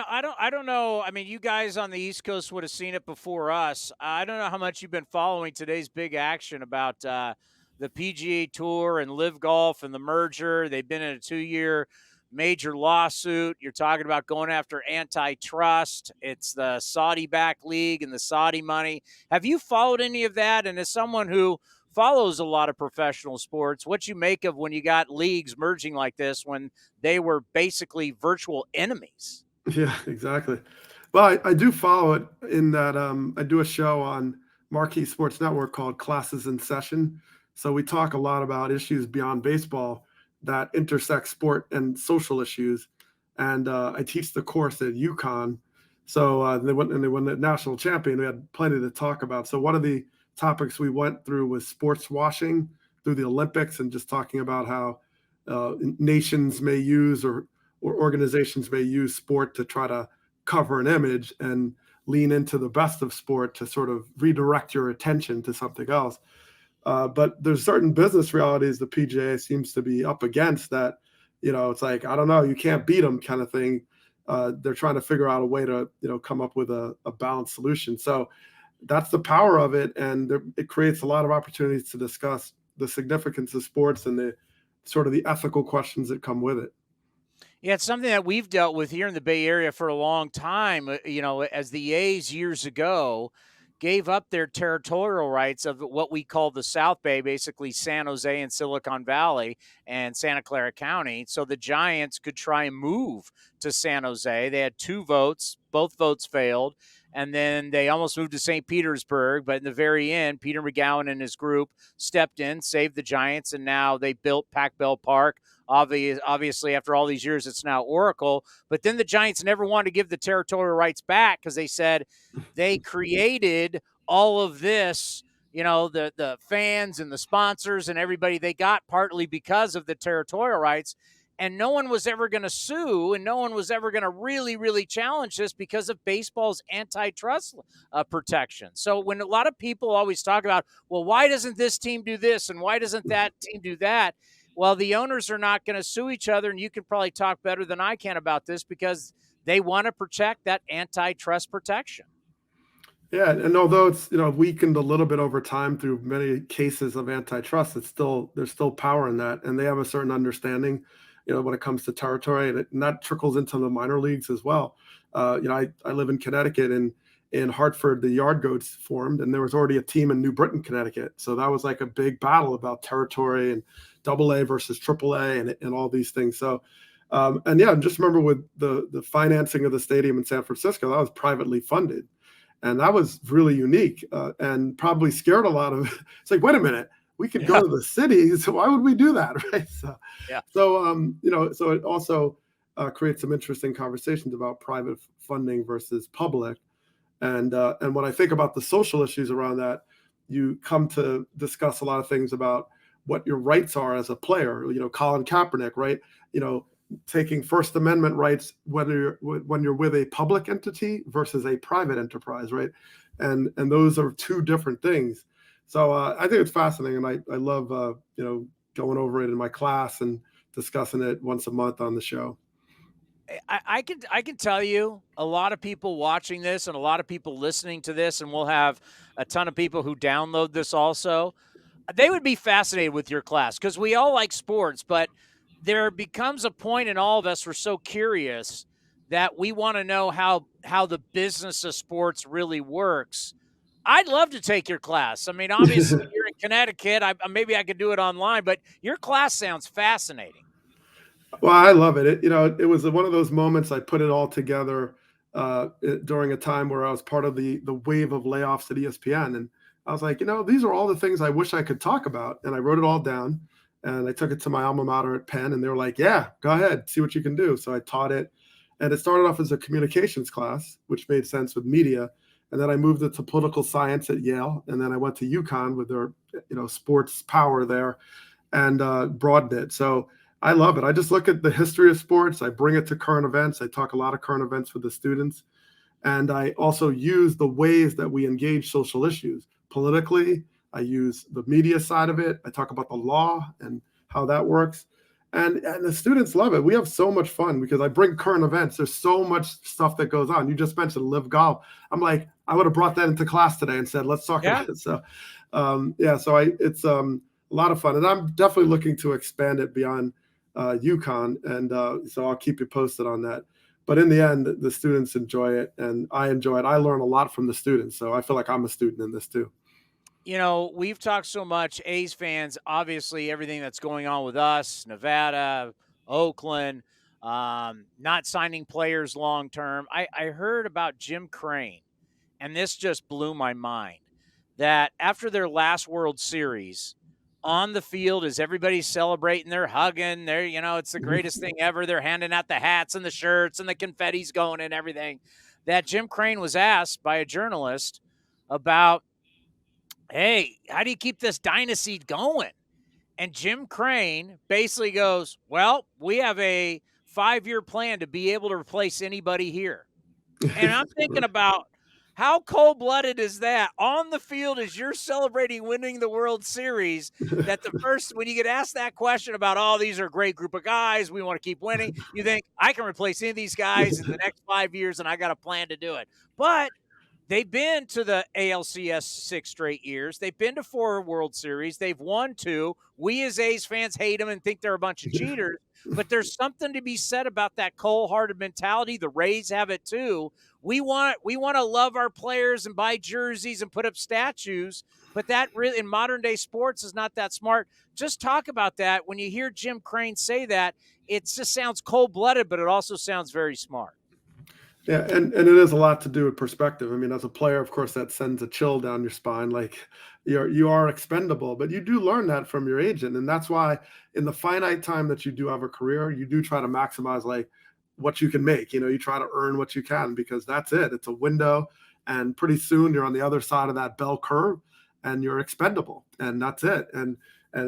I don't know. I mean, you guys on the East Coast would have seen it before us. I don't know how much you've been following today's big action about the PGA Tour and LIV Golf and the merger. They've been in a 2-year major lawsuit. You're talking about going after antitrust. It's the Saudi-backed league and the Saudi money. Have you followed any of that? And as someone who follows a lot of professional sports, what you make of when you got leagues merging like this when they were basically virtual enemies? Yeah, exactly. Well, I do follow it in that I do a show on Marquee Sports Network called Classes in Session. So we talk a lot about issues beyond baseball that intersect sport and social issues. And I teach the course at UConn. So they won the national champion. We had plenty to talk about. So one of the topics we went through was sports washing through the Olympics, and just talking about how nations may use or organizations may use sport to try to cover an image and lean into the best of sport to sort of redirect your attention to something else. But there's certain business realities the PGA seems to be up against that, it's like, I don't know, you can't beat them kind of thing. They're trying to figure out a way to, come up with a balanced solution. So that's the power of it. And it creates a lot of opportunities to discuss the significance of sports and the sort of the ethical questions that come with it. Yeah, it's something that we've dealt with here in the Bay Area for a long time. As the A's years ago gave up their territorial rights of what we call the South Bay, basically San Jose and Silicon Valley and Santa Clara County, so the Giants could try and move to San Jose. They had 2 votes, both votes failed. And then they almost moved to St. Petersburg, but in the very end, Peter McGowan and his group stepped in, saved the Giants, and now they built Pac Bell Park. Obviously, after all these years, it's now Oracle. But then the Giants never wanted to give the territorial rights back because they said they created all of this, the fans and the sponsors and everybody they got partly because of the territorial rights. And no one was ever going to sue, and no one was ever going to really, really challenge this because of baseball's antitrust protection. So when a lot of people always talk about, well, why doesn't this team do this and why doesn't that team do that? Well, the owners are not going to sue each other, and you can probably talk better than I can about this because they want to protect that antitrust protection. Yeah, and although it's weakened a little bit over time through many cases of antitrust, there's still power in that, and they have a certain understanding, when it comes to territory, and that trickles into the minor leagues as well. I live in Connecticut, and in Hartford, the Yard Goats formed, and there was already a team in New Britain, Connecticut. So that was like a big battle about territory and AA versus AAA and all these things. So, and yeah, just remember with the financing of the stadium in San Francisco, that was privately funded. And that was really unique and probably scared a lot of. It's like, wait a minute, we could go to the city, so why would we do that, right? So, Yeah. so it also creates some interesting conversations about private funding versus public. And when I think about the social issues around that, you come to discuss a lot of things about what your rights are as a player. Colin Kaepernick, right? Taking First Amendment rights when you're with a public entity versus a private enterprise, right? And those are 2 different things. So I think it's fascinating, and I love going over it in my class and discussing it once a month on the show. I can tell you a lot of people watching this and a lot of people listening to this, and we'll have a ton of people who download this also. They would be fascinated with your class because we all like sports, but there becomes a point in all of us, we're so curious that we want to know how the business of sports really works. I'd love to take your class. I mean, obviously you're in Connecticut. Maybe I could do it online, but your class sounds fascinating. Well, I love it. It was one of those moments I put it all together during a time where I was part of the wave of layoffs at ESPN, and I was like, these are all the things I wish I could talk about, and I wrote it all down, and I took it to my alma mater at Penn, and they were like, "Yeah, go ahead, see what you can do." So I taught it, and it started off as a communications class, which made sense with media, and then I moved it to political science at Yale, and then I went to UConn with their sports power there, and broadened it. So I love it. I just look at the history of sports. I bring it to current events. I talk a lot of current events with the students. And I also use the ways that we engage social issues politically. I use the media side of it. I talk about the law and how that works. And the students love it. We have so much fun because I bring current events. There's so much stuff that goes on. You just mentioned LIV Golf. I'm like, I would have brought that into class today and said, let's talk Yeah. about it. So, yeah, so it's a lot of fun, and I'm definitely looking to expand it beyond UConn, and so I'll keep you posted on that. But in the end, the students enjoy it, and I enjoy it. I learn a lot from the students, so I feel like I'm a student in this too. We've talked so much, A's fans, obviously, everything that's going on with us, Nevada, Oakland, not signing players long term. I heard about Jim Crane, and this just blew my mind that after their last World Series, on the field, as everybody's celebrating, they're hugging, it's the greatest thing ever. They're handing out the hats and the shirts and the confetti's going and everything. That Jim Crane was asked by a journalist about, hey, how do you keep this dynasty going? And Jim Crane basically goes, well, we have a 5-year plan to be able to replace anybody here. And I'm thinking about how cold blooded is that on the field as you're celebrating winning the World Series? That the first, when you get asked that question about, oh, these are a great group of guys, we want to keep winning, you think, I can replace any of these guys in the next 5 years and I got a plan to do it. But they've been to the ALCS 6 straight years. They've been to 4 World Series. They've won 2. We as A's fans hate them and think they're a bunch of cheaters. But there's something to be said about that cold-hearted mentality. The Rays have it too. We want to love our players and buy jerseys and put up statues, but that really in modern day sports is not that smart. Just talk about that. When you hear Jim Crane say that, it just sounds cold-blooded, but it also sounds very smart. Yeah, and it is a lot to do with perspective. I mean, as a player, of course, that sends a chill down your spine. Like you are expendable, but you do learn that from your agent, and that's why in the finite time that you do have a career, you do try to maximize like what you can make. You try to earn what you can because that's it. It's a window, and pretty soon you're on the other side of that bell curve, and you're expendable, and that's it. And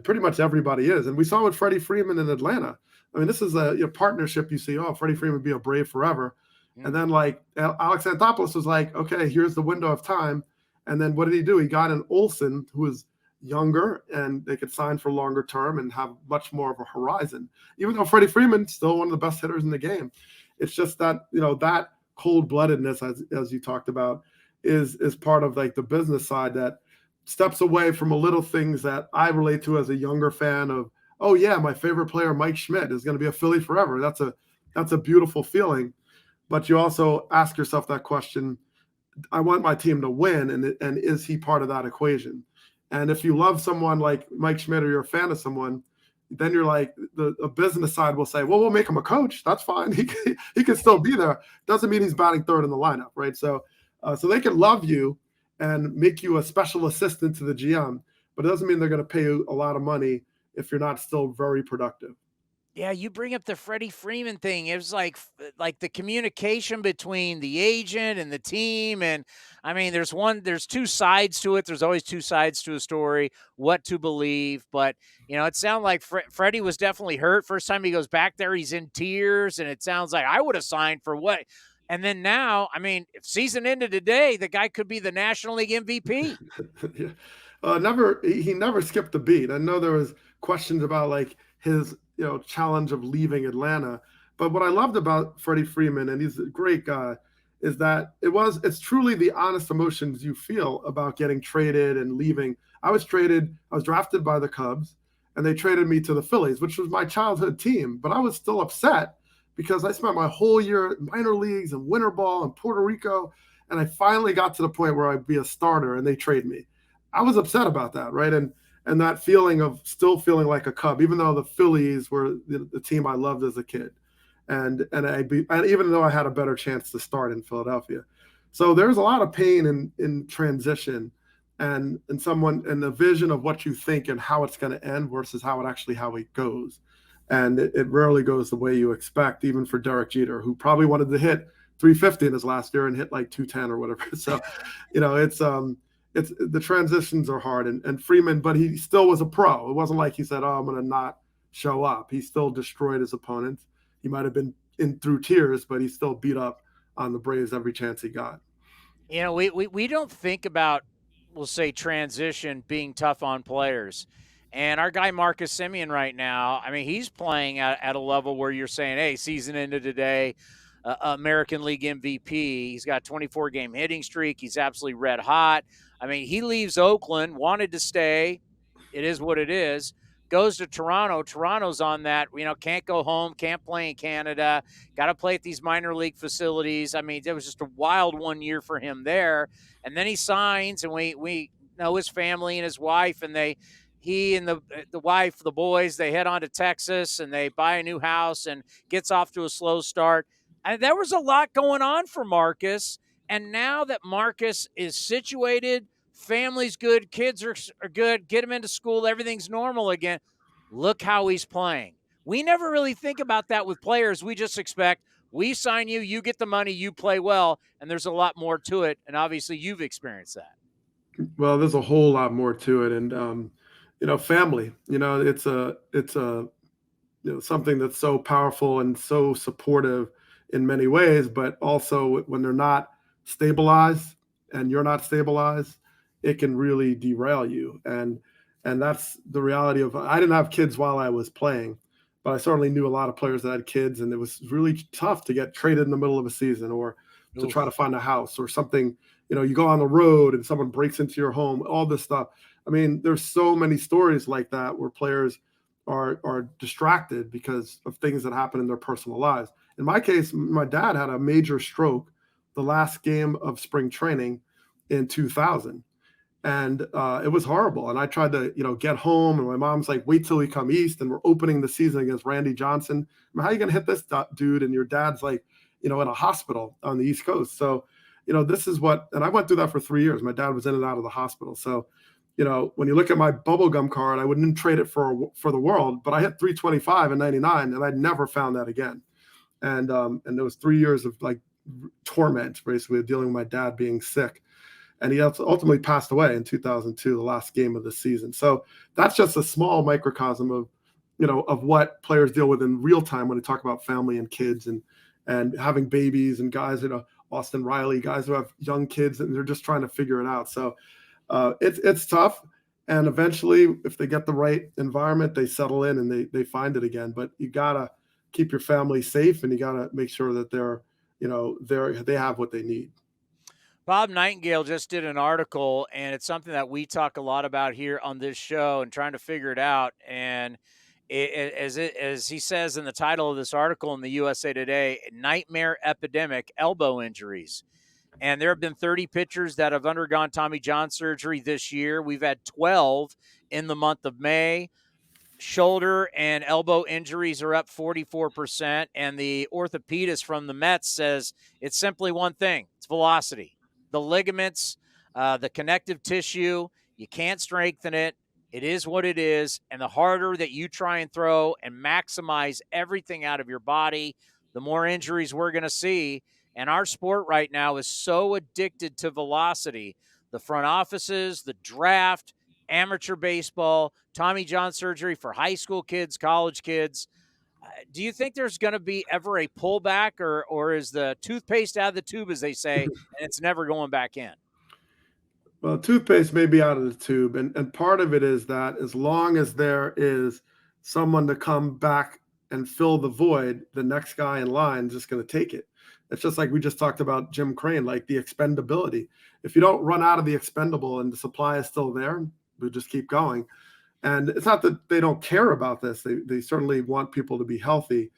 pretty much everybody is. And we saw with Freddie Freeman in Atlanta. I mean, this is a partnership. You see, oh, Freddie Freeman would be a Brave forever. And then like Alex Anthopoulos was like, okay, here's the window of time. And then what did he do? He got an Olsen who was younger and they could sign for longer term and have much more of a horizon. Even though Freddie Freeman's still one of the best hitters in the game. It's just that, that cold-bloodedness, as you talked about, is part of like the business side that steps away from a little things that I relate to as a younger fan of, oh yeah, my favorite player, Mike Schmidt, is going to be a Philly forever. That's a beautiful feeling. But you also ask yourself that question, I want my team to win, and is he part of that equation? And if you love someone like Mike Schmidt or you're a fan of someone, then you're like, the business side will say, well, we'll make him a coach. That's fine. He can still be there. Doesn't mean he's batting third in the lineup, right? So they can love you and make you a special assistant to the GM, but it doesn't mean they're going to pay you a lot of money if you're not still very productive. Yeah, you bring up the Freddie Freeman thing. It was like the communication between the agent and the team, and I mean, there's 2 sides to it. There's always 2 sides to a story, what to believe. But it sounded like Freddie was definitely hurt. First time he goes back there, he's in tears, and it sounds like I would have signed for what. And then now, I mean, if season ended today, the guy could be the National League MVP. Yeah. He never skipped a beat. I know there was questions about like his challenge of leaving Atlanta, but what I loved about Freddie Freeman, and he's a great guy, is that it's truly the honest emotions you feel about getting traded and leaving. I was drafted by the Cubs, and they traded me to the Phillies, which was my childhood team, but I was still upset because I spent my whole year in minor leagues and winter ball in Puerto Rico, and I finally got to the point where I'd be a starter and they trade me. I was upset about that, right? And that feeling of still feeling like a Cub, even though the Phillies were the team I loved as a kid, and even though I had a better chance to start in Philadelphia, so there's a lot of pain in transition, and the vision of what you think and how it's going to end versus how it goes, and it rarely goes the way you expect, even for Derek Jeter, who probably wanted to hit 350 in his last year and hit like 210 or whatever. So, it's the transitions are hard, and Freeman, but he still was a pro. It wasn't like he said, oh, I'm going to not show up. He still destroyed his opponents. He might have been in through tears, but he still beat up on the Braves every chance he got. We don't think about, we'll say, transition being tough on players. And our guy Marcus Simeon right now, I mean, he's playing at a level where you're saying, hey, season ended today, American League MVP. He's got a 24-game hitting streak. He's absolutely red hot. I mean, he leaves Oakland, wanted to stay. It is what it is. Goes to Toronto. Toronto's on that, can't go home, can't play in Canada, got to play at these minor league facilities. I mean, it was just a wild 1 year for him there. And then he signs, and we know his family and his wife, and he and the wife, the boys, they head on to Texas and they buy a new house and gets off to a slow start. And there was a lot going on for Marcus. And now that Marcus is situated, family's good, kids are good, get him into school, everything's normal again. Look how he's playing. We never really think about that with players. We just expect we sign you, you get the money, you play well, and there's a lot more to it. And obviously, you've experienced that. Well, there's a whole lot more to it, and family. It's a something that's so powerful and so supportive in many ways, but also when they're not stabilized and you're not stabilized, it can really derail you. And that's the reality of. I didn't have kids while I was playing, but I certainly knew a lot of players that had kids, and it was really tough to get traded in the middle of a season or to try to Oof. find a house or something. You go on the road and someone breaks into your home, all this stuff. I mean, there's so many stories like that where players are distracted because of things that happen in their personal lives. In my case, my dad had a major stroke the last game of spring training in 2000, and it was horrible. And I tried to get home, and my mom's like, wait till we come east, and we're opening the season against Randy Johnson. I mean, how are you going to hit this dude, and your dad's like in a hospital on the East Coast? So this is what, and I went through that for 3 years. My dad was in and out of the hospital. So when you look at my bubblegum card, I wouldn't trade it for the world, but I hit 325 in 99, and I never found that again. And there was 3 years of like torment, basically, dealing with my dad being sick. And he ultimately passed away in 2002, the last game of the season. So that's just a small microcosm of, of what players deal with in real time when they talk about family and kids and having babies and guys, Austin Riley, guys who have young kids and they're just trying to figure it out. So it's tough. And eventually, if they get the right environment, they settle in and they find it again. But you got to keep your family safe, and you got to make sure that they have what they need. Bob Nightingale just did an article, and it's something that we talk a lot about here on this show and trying to figure it out. And as he says in the title of this article in the USA Today, nightmare epidemic, elbow injuries. And there have been 30 pitchers that have undergone Tommy John surgery this year. We've had 12 in the month of May. Shoulder and elbow injuries are up 44%. And the orthopedist from the Mets says it's simply one thing: it's velocity. The ligaments, the connective tissue, you can't strengthen it. It is what it is. And the harder that you try and throw and maximize everything out of your body, the more injuries we're going to see. And our sport right now is so addicted to velocity. The front offices, the draft, amateur baseball, Tommy John surgery for high school kids, college kids. Do you think there's going to be ever a pullback, or is the toothpaste out of the tube, as they say, and it's never going back in? Well, toothpaste may be out of the tube. And part of it is that as long as there is someone to come back and fill the void, the next guy in line is just going to take it. It's just like we just talked about Jim Crane, like the expendability. If you don't run out of the expendable and the supply is still there, we just keep going. And it's not that they don't care about this. They certainly want people to be healthy.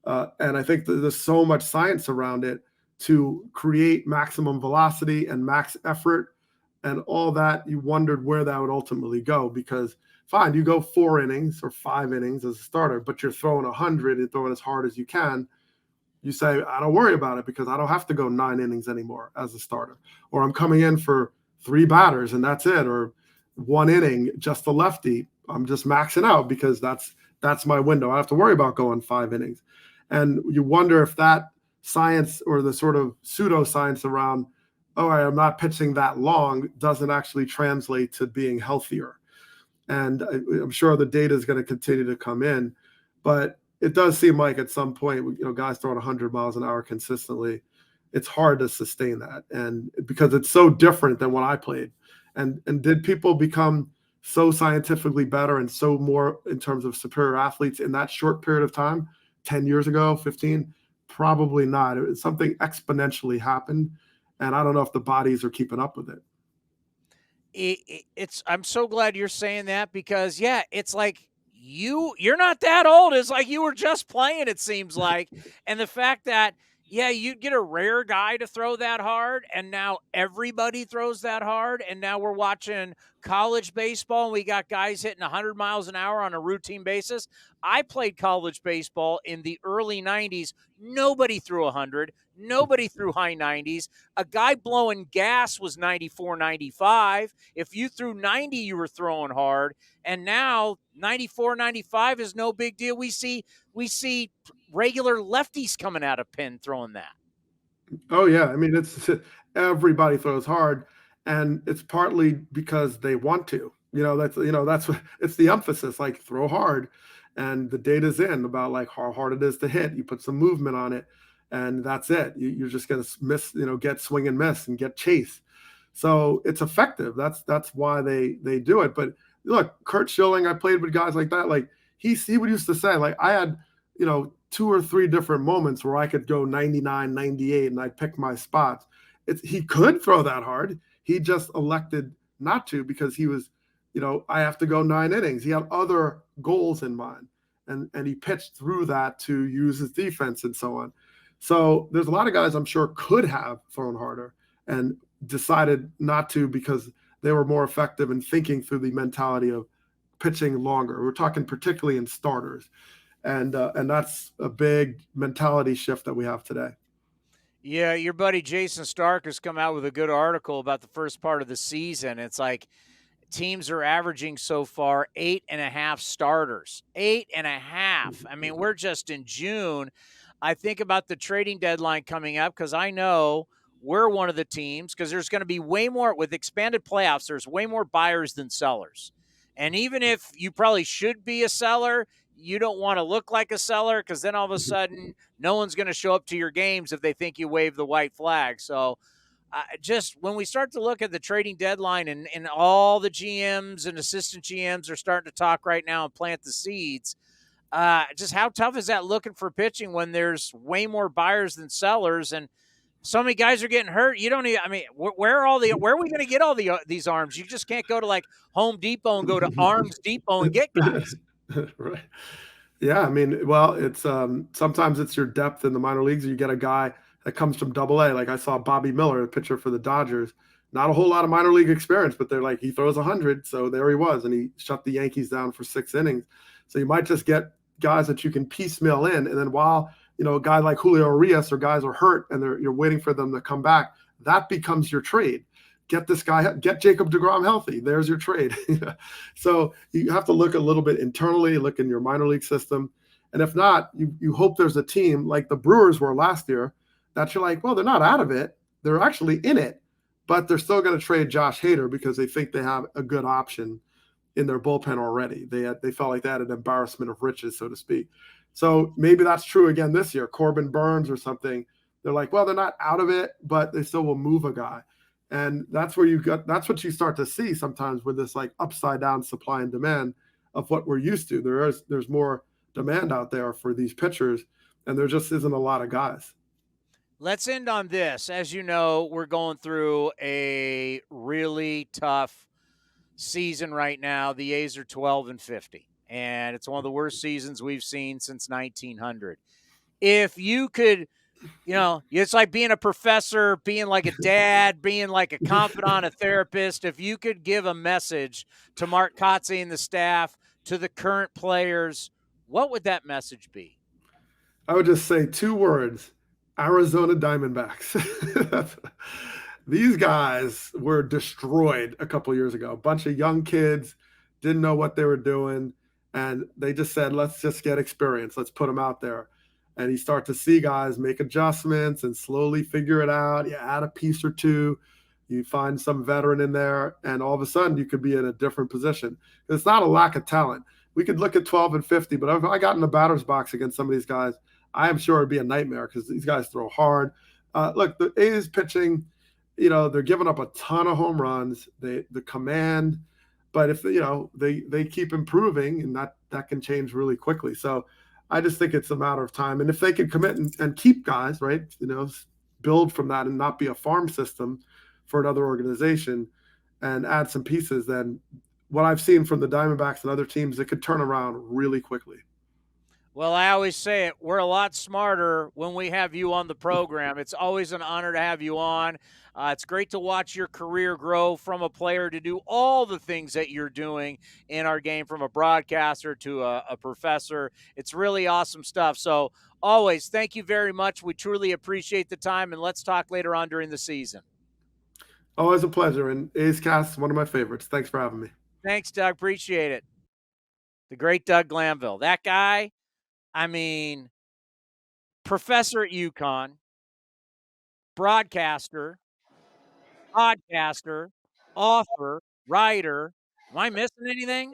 And I think that there's so much science around it to create maximum velocity and max effort and all that. You wondered where that would ultimately go, because fine, you go 4 innings or 5 innings as a starter, but you're throwing 100 and throwing as hard as you can. You say, I don't worry about it because I don't have to go 9 innings anymore as a starter, or I'm coming in for 3 batters and that's it, or 1 inning, just the lefty. I'm just maxing out because that's my window. I don't have to worry about going 5 innings. And you wonder if that science, or the sort of pseudoscience around, oh, I'm not pitching that long, doesn't actually translate to being healthier. And I'm sure the data is going to continue to come in, but it does seem like at some point, guys throwing 100 miles an hour consistently, it's hard to sustain that. And because it's so different than when I played. And did people become so scientifically better and so more in terms of superior athletes in that short period of time, 10 years ago, 15? Probably not. Something exponentially happened. And I don't know if the bodies are keeping up with it. It's I'm so glad you're saying that because yeah, it's like you're not that old. It's like you were just playing, it seems like. And the fact that yeah, you'd get a rare guy to throw that hard, and now everybody throws that hard. And now we're watching college baseball, and we got guys hitting 100 miles an hour on a routine basis. I played college baseball in the early 90s. Nobody threw 100, nobody threw high 90s. A guy blowing gas was 94, 95. If you threw 90, you were throwing hard. And now 94, 95 is no big deal. We see regular lefties coming out of pin throwing that. Oh yeah, I mean it's everybody throws hard, and it's partly because they want to. That's what it's the emphasis. Like throw hard, and the data's in about like how hard it is to hit. You put some movement on it, and that's it. You're just gonna miss. Get swing and miss and get chase. So it's effective. That's why they do it. But look, Kurt Schilling, I played with guys like that. Like he would used to say, like I had, two or three different moments where I could go 99, 98, and I'd pick my spots. He could throw that hard. He just elected not to because he was, I have to go 9 innings. He had other goals in mind. And he pitched through that to use his defense and so on. So there's a lot of guys I'm sure could have thrown harder and decided not to because they were more effective in thinking through the mentality of pitching longer. We're talking particularly in starters, and that's a big mentality shift that we have today. Yeah, your buddy Jason Stark has come out with a good article about the first part of the season. It's like teams are averaging so far 8.5 starters. 8.5. I mean, we're just in June. I think about the trading deadline coming up because I know we're one of the teams because there's going to be way more with expanded playoffs. There's way more buyers than sellers. And even if you probably should be a seller, you don't want to look like a seller because then all of a sudden no one's going to show up to your games if they think you wave the white flag. So just when we start to look at the trading deadline and all the GMs and assistant GMs are starting to talk right now and plant the seeds, just how tough is that looking for pitching when there's way more buyers than sellers and so many guys are getting hurt? You don't even, I mean, where are we going to get all these arms? You just can't go to like Home Depot and go to Arms Depot and get guys. Right. Yeah, I mean, well, it's sometimes it's your depth in the minor leagues. You get a guy that comes from Double A. Like I saw Bobby Miller, a pitcher for the Dodgers. Not a whole lot of minor league experience, but they're like he throws 100, so there he was, and he shut the Yankees down for 6 innings. So you might just get guys that you can piecemeal in, and then while a guy like Julio Urias or guys are hurt and you're waiting for them to come back, that becomes your trade. Get this guy, get Jacob deGrom healthy. There's your trade. So you have to look a little bit internally, look in your minor league system. And if not, you hope there's a team like the Brewers were last year that you're like, well, they're not out of it. They're actually in it, but they're still going to trade Josh Hader because they think they have a good option in their bullpen already. They felt like they had an embarrassment of riches, so to speak. So maybe that's true again this year. Corbin Burns or something. They're like, well, they're not out of it, but they still will move a guy. And that's where that's what you start to see sometimes with this like upside down supply and demand of what we're used to. There's more demand out there for these pitchers, and there just isn't a lot of guys. Let's end on this. As you know, we're going through a really tough season right now. The A's are 12-50, and it's one of the worst seasons we've seen since 1900. If you could, it's like being a professor, being like a dad, being like a confidant, a therapist. If you could give a message to Mark Kotze and the staff, to the current players, what would that message be? I would just say 2 words: Arizona Diamondbacks. These guys were destroyed a couple years ago. A bunch of young kids didn't know what they were doing, and they just said, let's just get experience. Let's put them out there. And you start to see guys make adjustments and slowly figure it out. You add a piece or two, you find some veteran in there, and all of a sudden you could be in a different position. It's not a lack of talent. We could look at 12-50, but if I got in the batter's box against some of these guys, I am sure it'd be a nightmare because these guys throw hard. Look, the A's pitching, they're giving up a ton of home runs. The command But if they keep improving, and that can change really quickly. So I just think it's a matter of time. And if they can commit and keep guys, right, build from that and not be a farm system for another organization and add some pieces, then what I've seen from the Diamondbacks and other teams, it could turn around really quickly. Well, I always say it, we're a lot smarter when we have you on the program. It's always an honor to have you on. It's great to watch your career grow from a player to do all the things that you're doing in our game, from a broadcaster to a professor. It's really awesome stuff. So, always, thank you very much. We truly appreciate the time, and let's talk later on during the season. Always a pleasure. And A's Cast, one of my favorites. Thanks for having me. Thanks, Doug. Appreciate it. The great Doug Glanville. That guy, I mean, professor at UConn, broadcaster, podcaster, author, writer. Am I missing anything?